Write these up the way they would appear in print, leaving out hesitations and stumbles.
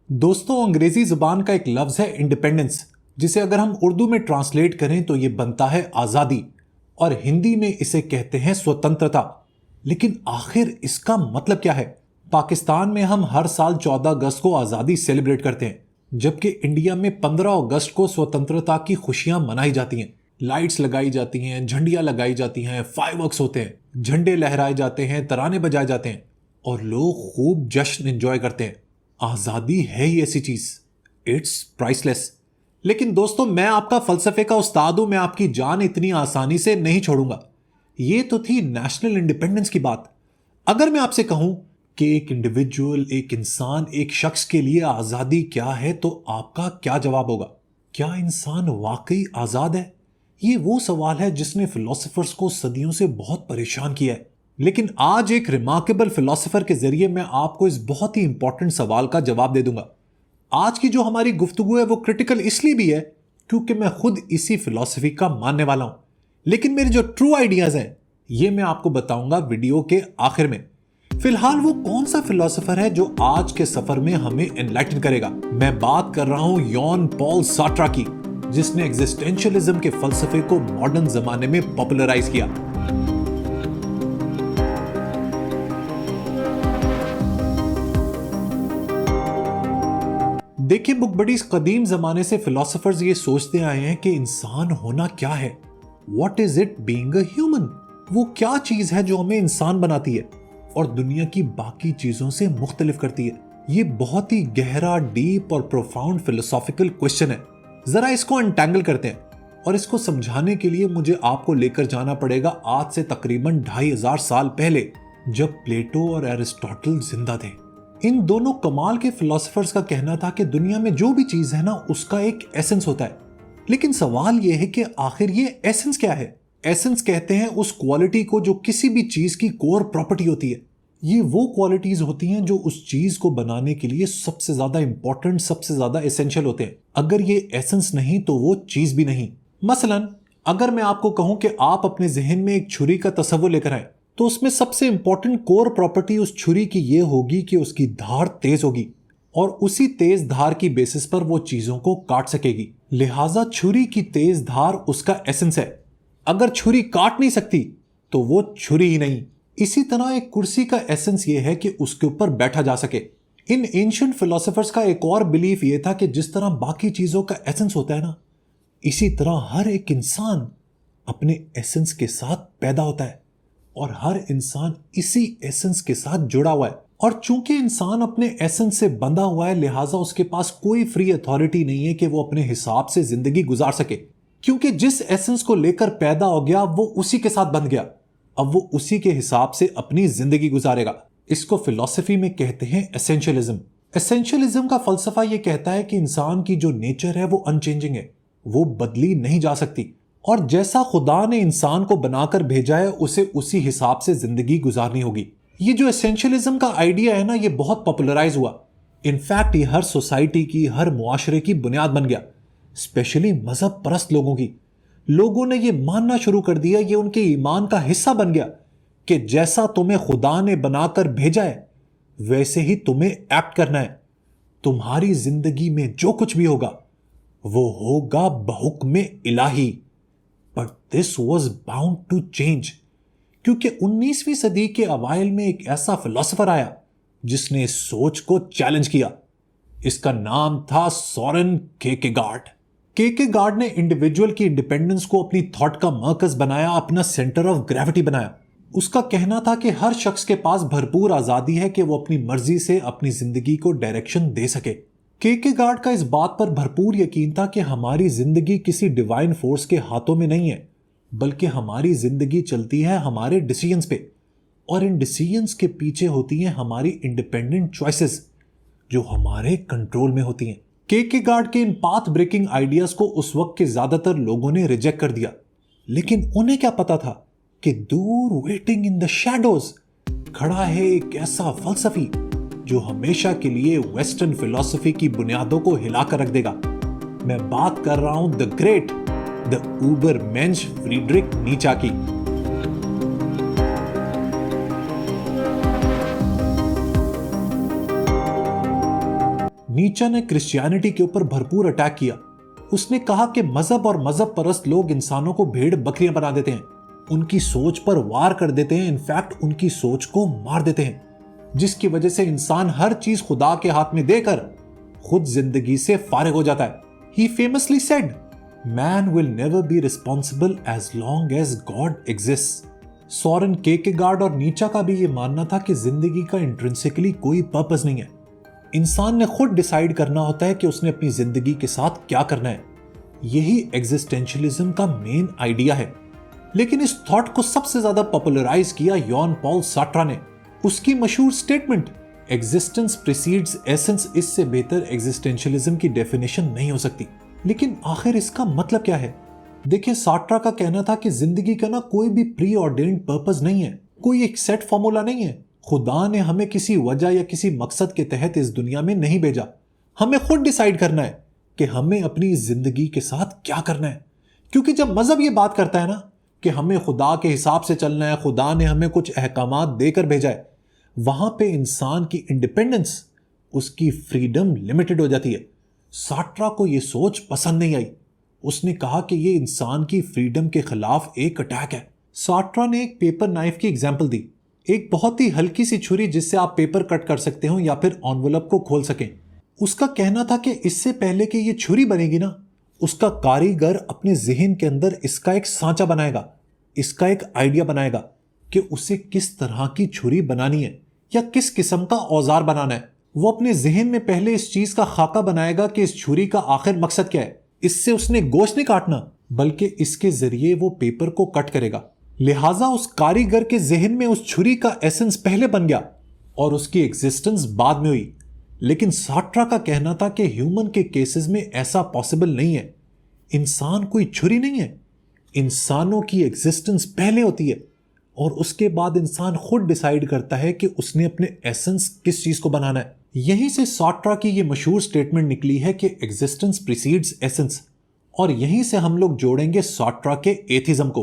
दोस्तों, अंग्रेजी जुबान का एक लफ्ज है इंडिपेंडेंस, जिसे अगर हम उर्दू में ट्रांसलेट करें तो ये बनता है आजादी, और हिंदी में इसे कहते हैं स्वतंत्रता। लेकिन आखिर इसका मतलब क्या है? पाकिस्तान में हम हर साल 14 अगस्त को आजादी सेलिब्रेट करते हैं, जबकि इंडिया में 15 अगस्त को स्वतंत्रता की खुशियां मनाई जाती हैं। लाइट्स लगाई जाती हैं, झंडियां लगाई जाती हैं, फायरवर्क्स होते हैं, झंडे लहराए जाते हैं, तराने बजाए जाते हैं और लोग खूब जश्न एंजॉय करते हैं। आजादी है ही ऐसी चीज, इट्स प्राइसलेस। लेकिन दोस्तों, मैं आपका फलसफे का उस्ताद हूं, मैं आपकी जान इतनी आसानी से नहीं छोड़ूंगा। ये तो थी नेशनल इंडिपेंडेंस की बात। अगर मैं आपसे कहूं कि एक इंडिविजुअल, एक इंसान, एक शख्स के लिए आजादी क्या है, तो आपका क्या जवाब होगा? क्या इंसान वाकई आजाद है? ये वो सवाल है जिसने फिलोसोफर्स को सदियों से बहुत परेशान किया है। लेकिन आज एक रिमार्केबल फिलोसोफर के जरिए मैं आपको इस बहुत ही इंपॉर्टेंट सवाल का जवाब दे दूंगा। आज की जो हमारी गुफ्तगू है वो क्रिटिकल इसलिए भी है क्योंकि मैं खुद इसी फिलॉसफी का मानने वाला हूं। लेकिन मेरे जो ट्रू आइडियाज हैं ये मैं आपको बताऊंगा वीडियो के आखिर में। फिलहाल वो कौन सा फिलोसोफर है जो आज के सफर में हमें एनलाइटन करेगा? मैं बात कर रहा हूं जॉन पॉल सार्ट्रा की, जिसने एग्जिस्टेंशियलिज्म के फलसफे को मॉडर्न जमाने में पॉपुलराइज किया। देखिए, बुक बड़ी कदीम जमाने से फिलोसोफर्स ये सोचते आए हैं कि इंसान होना क्या है। What is it being a human? वो क्या चीज है जो हमें इंसान बनाती है और दुनिया की बाकी चीजों से मुख्तलिफ करती है? ये बहुत ही गहरा, डीप और प्रोफाउंड फिलोसॉफिकल क्वेश्चन है। जरा इसको अनटैंगल करते हैं, और इसको समझाने के लिए मुझे आपको लेकर जाना पड़ेगा आज से तकरीबन 2500 साल पहले, जब प्लेटो और एरिस्टोटल जिंदा थे। इन दोनों कमाल के फिलोसोफर्स का कहना था कि दुनिया में जो भी चीज है ना, उसका एक एसेंस होता है। लेकिन सवाल यह है कि आखिर ये एसेंस क्या है? एसेंस कहते हैं उस क्वालिटी को जो किसी भी चीज की कोर प्रॉपर्टी होती है। ये वो क्वालिटीज होती हैं जो उस चीज को बनाने के लिए सबसे ज्यादा इंपॉर्टेंट, सबसे ज्यादा एसेंशियल होते हैं। अगर ये एसेंस नहीं तो वो चीज भी नहीं। मसलन अगर मैं आपको कहूं कि आप अपने जहन में एक छुरी का तस्वुर लेकर आए, तो उसमें सबसे इंपॉर्टेंट कोर प्रॉपर्टी उस छुरी की यह होगी कि उसकी धार तेज होगी और उसी तेज धार की बेसिस पर वो चीजों को काट सकेगी। लिहाजा छुरी की तेज धार उसका एसेंस है। अगर छुरी काट नहीं सकती तो वो छुरी ही नहीं। इसी तरह एक कुर्सी का एसेंस ये है कि उसके ऊपर बैठा जा सके। इन एंशिएंट फिलोसोफर्स का एक और बिलीफ ये था कि जिस तरह बाकी चीजों का एसेंस होता है ना, इसी तरह हर एक इंसान अपने एसेंस के साथ पैदा होता है और हर इंसान इसी एसेंस के साथ जुड़ा हुआ है। और चूंकि इंसान अपने एसेंस से बंधा हुआ है, लिहाजा उसके पास कोई फ्री अथॉरिटी नहीं है कि वो अपने हिसाब से जिंदगी गुजार सके, क्योंकि जिस एसेंस को लेकर पैदा हो गया वो उसी के साथ बंध गया। अब वो उसी के हिसाब से अपनी जिंदगी गुजारेगा। इसको फिलॉसफी में कहते हैं एसेंशियलिज्म। एसेंशियलिज्म का फलसफा ये कहता है कि इंसान की जो नेचर है वो अनचेंजिंग है, वो बदली नहीं जा सकती, और जैसा खुदा ने इंसान को बनाकर भेजा है उसे उसी हिसाब से जिंदगी गुजारनी होगी। ये जो एसेंशियलिज्म का आइडिया है ना, ये बहुत पॉपुलराइज हुआ। इनफैक्ट ये हर सोसाइटी की, हर मुआशरे की बुनियाद बन गया, स्पेशली मजहब परस्त लोगों की। लोगों ने ये मानना शुरू कर दिया, ये उनके ईमान का हिस्सा बन गया कि जैसा तुम्हें खुदा ने बनाकर भेजा है वैसे ही तुम्हें एक्ट करना है। तुम्हारी जिंदगी में जो कुछ भी होगा वो होगा बहुक्म इलाही। But this was bound to change, क्योंकि 19वीं सदी के अवाइल में एक ऐसा फिलोसोफर आया जिसने इस सोच को चैलेंज किया। इसका नाम था सोरेन केकेगार्ड। केकेगार्ड ने इंडिविजुअल की इंडिपेंडेंस को अपनी थॉट का मरकज बनाया, अपना सेंटर ऑफ ग्रेविटी बनाया। उसका कहना था कि हर शख्स के पास भरपूर आजादी है कि वो अपनी मर्जी से अपनी जिंदगी को डायरेक्शन दे सके। केकेगार्ड का इस बात पर भरपूर यकीन था कि हमारी जिंदगी किसी डिवाइन फोर्स के हाथों में नहीं है, बल्कि हमारी जिंदगी चलती है हमारे डिसीजंस पे, और इन डिसीजंस के पीछे होती हैं हमारी इंडिपेंडेंट चॉइसेस जो हमारे कंट्रोल में होती हैं। केकेगार्ड के इन पाथ ब्रेकिंग आइडियाज को उस वक्त के ज्यादातर लोगों ने रिजेक्ट कर दिया, लेकिन उन्हें क्या पता था कि दूर वेटिंग इन द शैडोज खड़ा है एक ऐसा फलसफी जो हमेशा के लिए वेस्टर्न फिलॉसफी की बुनियादों को हिलाकर रख देगा। मैं बात कर रहा हूं द ग्रेट, द उबरमेंश फ्रीडरिक नीचा की। नीचे ने क्रिश्चियनिटी के ऊपर भरपूर अटैक किया। उसने कहा कि मजहब और मजहब परस्त लोग इंसानों को भेड़ बकरियां बना देते हैं, उनकी सोच पर वार कर देते हैं, इनफैक्ट उनकी सोच को मार देते हैं, जिसकी वजह से इंसान हर चीज खुदा के हाथ में देकर खुद जिंदगी से फारिग हो जाता है। He famously said, "Man will never be responsible as long as God exists." Soren केरकेगार्ड और नीचा का भी ये मानना था कि जिंदगी का इंट्रिंसिकली कोई पर्पस नहीं है। इंसान ने खुद डिसाइड करना होता है कि उसने अपनी जिंदगी के साथ क्या करना है। यही एग्जिस्टेंशियलिज्म का मेन आइडिया है। लेकिन इस थॉट को सबसे ज्यादा पॉपुलराइज किया जॉन पॉल सार्ट्रा ने। उसकी मशहूर स्टेटमेंट एग्जिस्टेंस प्रीसीड्स एसेंस, इससे बेहतर एग्जिस्टेंशियलिज्म की डेफिनेशन नहीं हो सकती। लेकिन आखिर इसका मतलब क्या है? देखिए, सार्ट्रा का कहना था कि जिंदगी का ना कोई भी प्री ऑर्डेन्ड पर्पस नहीं है, कोई एक सेट फॉर्मूला नहीं है। खुदा ने हमें किसी वजह या किसी मकसद के तहत इस दुनिया में नहीं भेजा। हमें खुद डिसाइड करना है कि हमें अपनी जिंदगी के साथ क्या करना है। क्योंकि जब मजहब ये बात करता है ना कि हमें खुदा के हिसाब से चलना है, खुदा ने हमें कुछ अहकामात देकर भेजा है, वहां पे इंसान की इंडिपेंडेंस, उसकी फ्रीडम लिमिटेड हो जाती है। सार्ट्रा को यह सोच पसंद नहीं आई। उसने कहा कि यह इंसान की फ्रीडम के खिलाफ एक अटैक है। सार्ट्रा ने एक पेपर नाइफ की एग्जाम्पल दी, एक बहुत ही हल्की सी छुरी जिससे आप पेपर कट कर सकते हो या फिर एनवेलप को खोल सकें। उसका कहना था कि इससे पहले कि ये छुरी बनेगी ना, उसका कारीगर अपने जहन के अंदर इसका एक सांचा बनाएगा, इसका एक आइडिया बनाएगा कि उसे किस तरह की छुरी बनानी है या किस किस्म का औजार बनाना है। वो अपने जहन में पहले इस चीज का खाका बनाएगा कि इस छुरी का आखिर मकसद क्या है। इससे उसने गोश्त नहीं काटना, बल्कि इसके जरिए वो पेपर को कट करेगा। लिहाजा उस कारीगर के जहन में उस छुरी का एसेंस पहले बन गया और उसकी एग्जिस्टेंस बाद में हुई। लेकिन सार्ट्रा का कहना था कि ह्यूमन के केसेस में ऐसा पॉसिबल नहीं है। इंसान कोई छुरी नहीं है, इंसानों की एग्जिस्टेंस पहले होती है और उसके बाद इंसान खुद डिसाइड करता है कि उसने अपने एसेंस किस चीज को बनाना है। यहीं से सार्ट्रा की ये मशहूर स्टेटमेंट निकली है कि एग्जिस्टेंस प्रीसीड्स एसेंस, और यहीं से हम लोग जोड़ेंगे सार्ट्रा के एथिज्म को,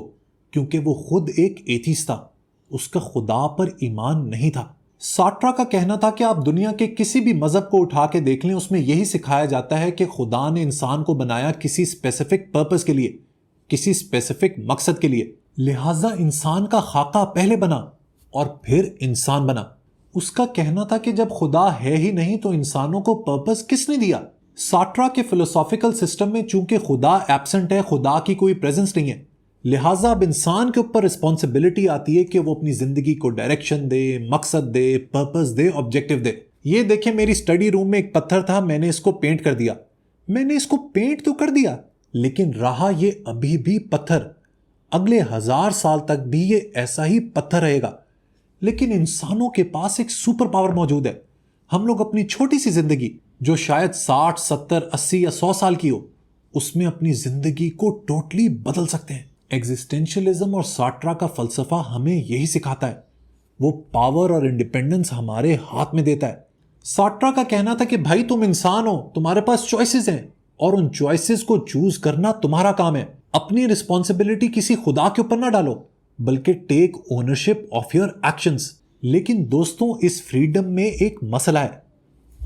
क्योंकि वो खुद एक एथिस्ट था, उसका खुदा पर ईमान नहीं था। सार्ट्रा का कहना था कि आप दुनिया के किसी भी मजहब को उठा के देख लें, उसमें यही सिखाया जाता है कि खुदा ने इंसान को बनाया किसी स्पेसिफिक पर्पस के लिए, किसी स्पेसिफिक मकसद के लिए। लिहाजा इंसान का खाका पहले बना और फिर इंसान बना। उसका कहना था कि जब खुदा है ही नहीं तो इंसानों को पर्पस किसने दिया? सार्ट्रा के फिलोसॉफिकल सिस्टम में चूंकि खुदा एब्सेंट है, खुदा की कोई प्रेजेंस नहीं है, लिहाजा अब इंसान के ऊपर रिस्पॉन्सिबिलिटी आती है कि वो अपनी जिंदगी को डायरेक्शन दे, मकसद दे, पर्पस दे, ऑब्जेक्टिव दे। ये देखिए, मेरी स्टडी रूम में एक पत्थर था, मैंने इसको पेंट कर दिया। मैंने इसको पेंट तो कर दिया, लेकिन रहा ये अभी भी पत्थर। अगले 1000 साल तक भी ये ऐसा ही पत्थर रहेगा। लेकिन इंसानों के पास एक सुपर पावर मौजूद है। हम लोग अपनी छोटी सी जिंदगी, जो शायद 60, 70, 80 या 100 साल की हो, उसमें अपनी जिंदगी को टोटली बदल सकते हैं। एग्जिस्टेंशियलिज्म और सार्ट्रा का फलसफा हमें यही सिखाता है। वो पावर और इंडिपेंडेंस हमारे हाथ में देता है। सार्ट्रा का कहना था कि भाई तुम इंसान हो, तुम्हारे पास चॉइसेस हैं और उन चॉइसेस को चूज करना तुम्हारा काम है। अपनी रिस्पॉन्सिबिलिटी किसी खुदा के ऊपर ना डालो, बल्कि take ownership of your actions. लेकिन दोस्तों, इस फ्रीडम में एक मसला है,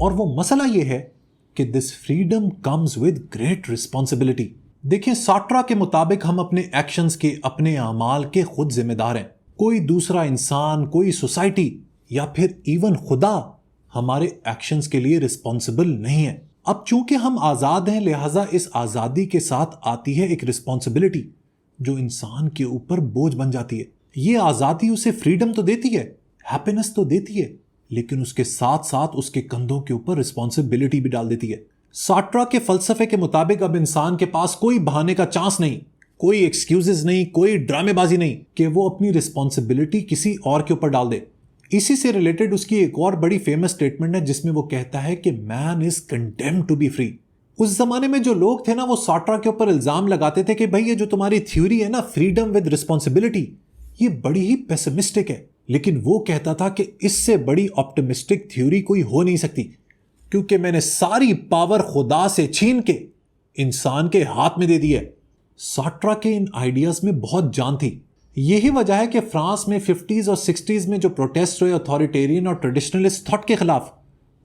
और वो मसला ये है कि this freedom comes with great responsibility. देखिए, सार्ट्रा के मुताबिक हम अपने एक्शंस के, अपने अमाल के खुद जिम्मेदार हैं। कोई दूसरा इंसान, कोई सोसाइटी या फिर इवन खुदा हमारे एक्शंस के लिए रिस्पॉन्सिबल नहीं है। अब चूंकि हम आजाद हैं, लिहाजा इस आजादी के साथ आती है एक रिस्पॉन्सिबिलिटी जो इंसान के ऊपर बोझ बन जाती है। ये आजादी उसे फ्रीडम तो देती है, हैप्पीनेस तो देती है, लेकिन उसके साथ साथ उसके कंधों के ऊपर रिस्पॉन्सिबिलिटी भी डाल देती है। सार्ट्रा के फलसफे के मुताबिक अब इंसान के पास कोई बहाने का चांस नहीं, कोई एक्सक्यूजेस नहीं, कोई ड्रामेबाजी नहीं कि वो अपनी रिस्पॉन्सिबिलिटी किसी और के ऊपर डाल दे। इसी से रिलेटेड उसकी एक और बड़ी फेमस स्टेटमेंट है जिसमें वो कहता है कि man is condemned to be free. उस जमाने में जो लोग थे ना, वो सार्ट्रा के ऊपर इल्जाम लगाते थे कि भाई ये जो तुम्हारी थ्योरी है ना, फ्रीडम विद रिस्पॉन्सिबिलिटी, ये बड़ी ही पेसिमिस्टिक है। लेकिन वो कहता था कि इससे बड़ी ऑप्टिमिस्टिक थ्योरी कोई हो नहीं सकती, क्योंकि मैंने सारी पावर खुदा से छीन के इंसान के हाथ में दे दी है। सार्ट्रा के इन आइडियाज में बहुत जान थी। यही वजह है कि फ्रांस में 50s और 60s में जो प्रोटेस्ट हुए अथॉरिटेरियन और ट्रेडिशनलिस्ट थॉट के खिलाफ,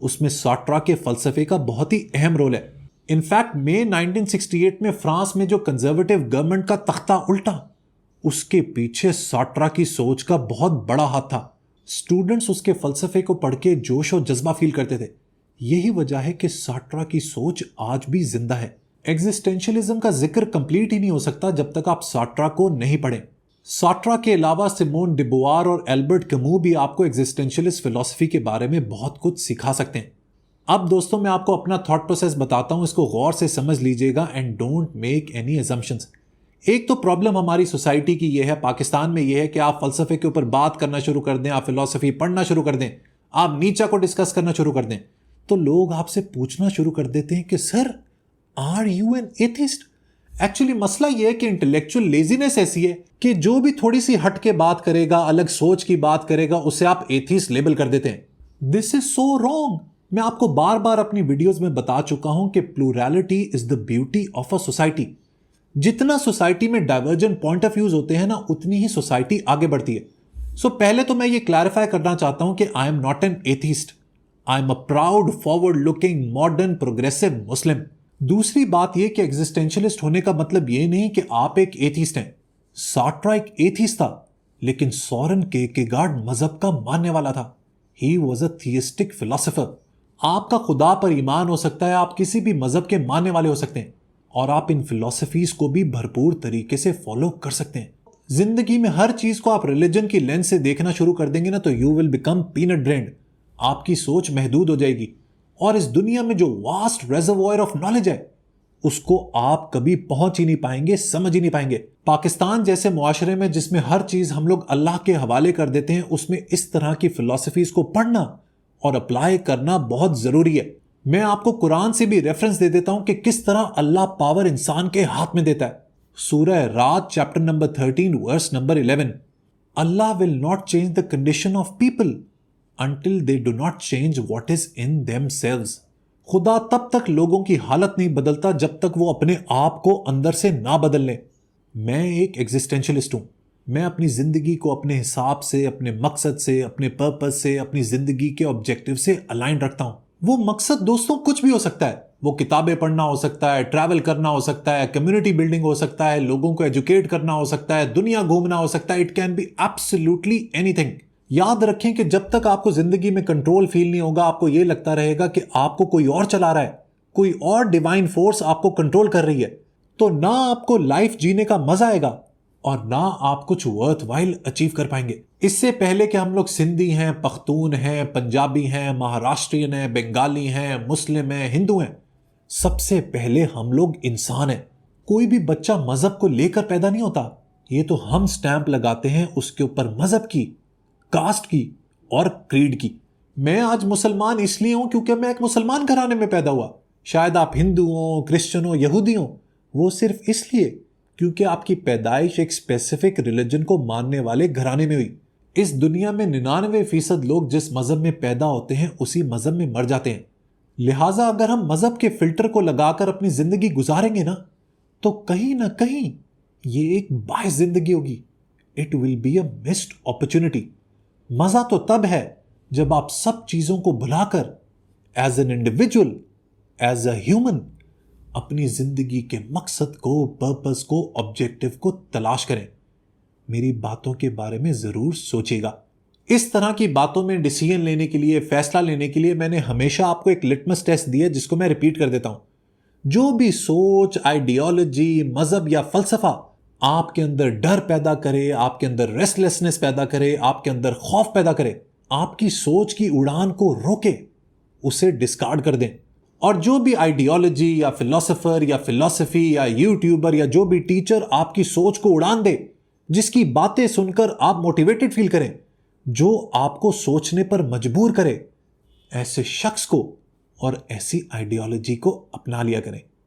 उसमें सार्ट्रा के फलसफे का बहुत ही अहम रोल है। इनफैक्ट मई 1968 में फ्रांस में जो कंजर्वेटिव गवर्नमेंट का तख्ता उल्टा, उसके पीछे सार्ट्रा की सोच का बहुत बड़ा हाथ था। स्टूडेंट्स उसके फलसफे को पढ़ के जोश और जज्बा फील करते थे। यही वजह है कि सार्ट्रा की सोच आज भी जिंदा है। एग्जिस्टेंशियलिज्म का जिक्र कंप्लीट ही नहीं हो सकता जब तक आप सार्ट्रा को नहीं पढ़ें। सार्ट्रा के अलावा सिमोन डे बुवार और एल्बर्ट कैमू भी आपको एग्जिस्टेंशियलिस्ट फिलॉसफी के बारे में बहुत कुछ सिखा सकते हैं। अब दोस्तों मैं आपको अपना थॉट प्रोसेस बताता हूं, इसको गौर से समझ लीजिएगा and don't make any assumptions. एक तो प्रॉब्लम हमारी सोसाइटी की यह है, पाकिस्तान में यह है कि आप फलसफे के ऊपर बात करना शुरू कर दें, आप फिलॉसफी पढ़ना शुरू कर दें, आप नीचा को डिस्कस करना शुरू कर दें, तो लोग आपसे पूछना शुरू कर देते हैं कि sir are you an atheist. Actually मसला यह है कि इंटेलेक्चुअल लेजीनेस ऐसी है कि जो भी थोड़ी सी हट के बात करेगा, अलग सोच की बात करेगा, उसे आप एथिस्ट लेबल कर देते हैं। This is so wrong. मैं आपको बार बार अपनी वीडियोस में बता चुका हूं कि plurality is the beauty of a society. जितना सोसाइटी में डाइवर्जेंट पॉइंट ऑफ व्यूज होते हैं ना, उतनी ही सोसाइटी आगे बढ़ती है। सो पहले तो मैं ये क्लैरिफाई करना चाहता हूं कि I am not an atheist, I am a proud forward looking modern progressive Muslim. दूसरी बात यह कि एग्जिस्टेंशियलिस्ट होने का मतलब यह नहीं कि आप एक एथिस्ट हैं। सार्ट्रा एक एथिस्ट था, लेकिन सोरेन किरकेगार्ड मजहब का मानने वाला था। He was a theistic philosopher. आपका खुदा पर ईमान हो सकता है, आप किसी भी मजहब के मानने वाले हो सकते हैं, और आप इन फिलॉसफीज को भी भरपूर तरीके से फॉलो कर सकते हैं। जिंदगी में हर चीज को आप रिलीजन की लेंस से देखना शुरू कर देंगे ना, तो you will become peanut brand. आपकी सोच महदूद हो जाएगी, और इस दुनिया में जो वास्ट रेजर्वॉयर ऑफ नॉलेज है उसको आप कभी पहुंच ही नहीं पाएंगे, समझ ही नहीं पाएंगे। पाकिस्तान जैसे मुआशरे में जिसमें हर चीज हम लोग अल्लाह के हवाले कर देते हैं, उसमें इस तरह की फिलॉसफीज को पढ़ना और अप्लाई करना बहुत जरूरी है। मैं आपको कुरान से भी रेफरेंस दे देता हूं कि किस तरह अल्लाह पावर इंसान के हाथ में देता है। सूरह रात chapter number 13 verse number 11, Allah will not change the condition of people until they do not change what is in themselves। खुदा तब तक लोगों की हालत नहीं बदलता जब तक वो अपने आप को अंदर से ना बदल ले। मैं एक एग्जिस्टेंशियलिस्ट हूं। मैं अपनी जिंदगी को अपने हिसाब से, अपने मकसद से, अपने पर्पस से, अपनी जिंदगी के ऑब्जेक्टिव से अलाइन रखता हूं। वो मकसद दोस्तों कुछ भी हो सकता है। वो किताबें पढ़ना हो सकता है, ट्रैवल करना हो सकता है, कम्युनिटी बिल्डिंग हो सकता है, लोगों को एजुकेट करना हो सकता है, दुनिया घूमना हो सकता है। It can be absolutely anything. याद रखें कि जब तक आपको जिंदगी में कंट्रोल फील नहीं होगा, आपको यह लगता रहेगा कि आपको कोई और चला रहा है, कोई और डिवाइन फोर्स आपको कंट्रोल कर रही है, तो ना आपको लाइफ जीने का मजा आएगा और ना आप कुछ वर्थ वाइल अचीव कर पाएंगे। इससे पहले कि हम लोग सिंधी हैं, पख्तून हैं, पंजाबी हैं, महाराष्ट्रियन हैं, बंगाली हैं, मुस्लिम हैं, हिंदू हैं, सबसे पहले हम लोग इंसान हैं। कोई भी बच्चा मजहब को लेकर पैदा नहीं होता। ये तो हम स्टैंप लगाते हैं उसके ऊपर मजहब की, कास्ट की और क्रीड की। मैं आज मुसलमान इसलिए हूं क्योंकि मैं एक मुसलमान घराने में पैदा हुआ। शायद आप हिंदू हो, क्रिश्चियन हो, यहूदी हो, वो सिर्फ इसलिए क्योंकि आपकी पैदाइश एक स्पेसिफिक रिलीजन को मानने वाले घराने में हुई। इस दुनिया में 99% लोग जिस मजहब में पैदा होते हैं उसी मजहब में मर जाते हैं। लिहाजा अगर हम मजहब के फिल्टर को लगाकर अपनी जिंदगी गुजारेंगे ना, तो कहीं ना कहीं ये एक बाइस जिंदगी होगी। It will be a missed opportunity. मजा तो तब है जब आप सब चीजों को भुलाकर as an individual, as a human, अपनी जिंदगी के मकसद को, पर्पस को, ऑब्जेक्टिव को तलाश करें। मेरी बातों के बारे में जरूर सोचिएगा। इस तरह की बातों में डिसीजन लेने के लिए, फैसला लेने के लिए मैंने हमेशा आपको एक लिटमस टेस्ट दिया जिसको मैं रिपीट कर देता हूं। जो भी सोच, आइडियोलॉजी, मजहब या फलसफा आपके अंदर डर पैदा करे, आपके अंदर रेस्टलेसनेस पैदा करे, आपके अंदर खौफ पैदा करे, आपकी सोच की उड़ान को रोके, उसे डिस्कार्ड कर दें। और जो भी आइडियोलॉजी या फिलोसोफर या फिलॉसफी या यूट्यूबर या जो भी टीचर आपकी सोच को उड़ान दे, जिसकी बातें सुनकर आप मोटिवेटेड फील करें, जो आपको सोचने पर मजबूर करे, ऐसे शख्स को और ऐसी आइडियोलॉजी को अपना लिया करें।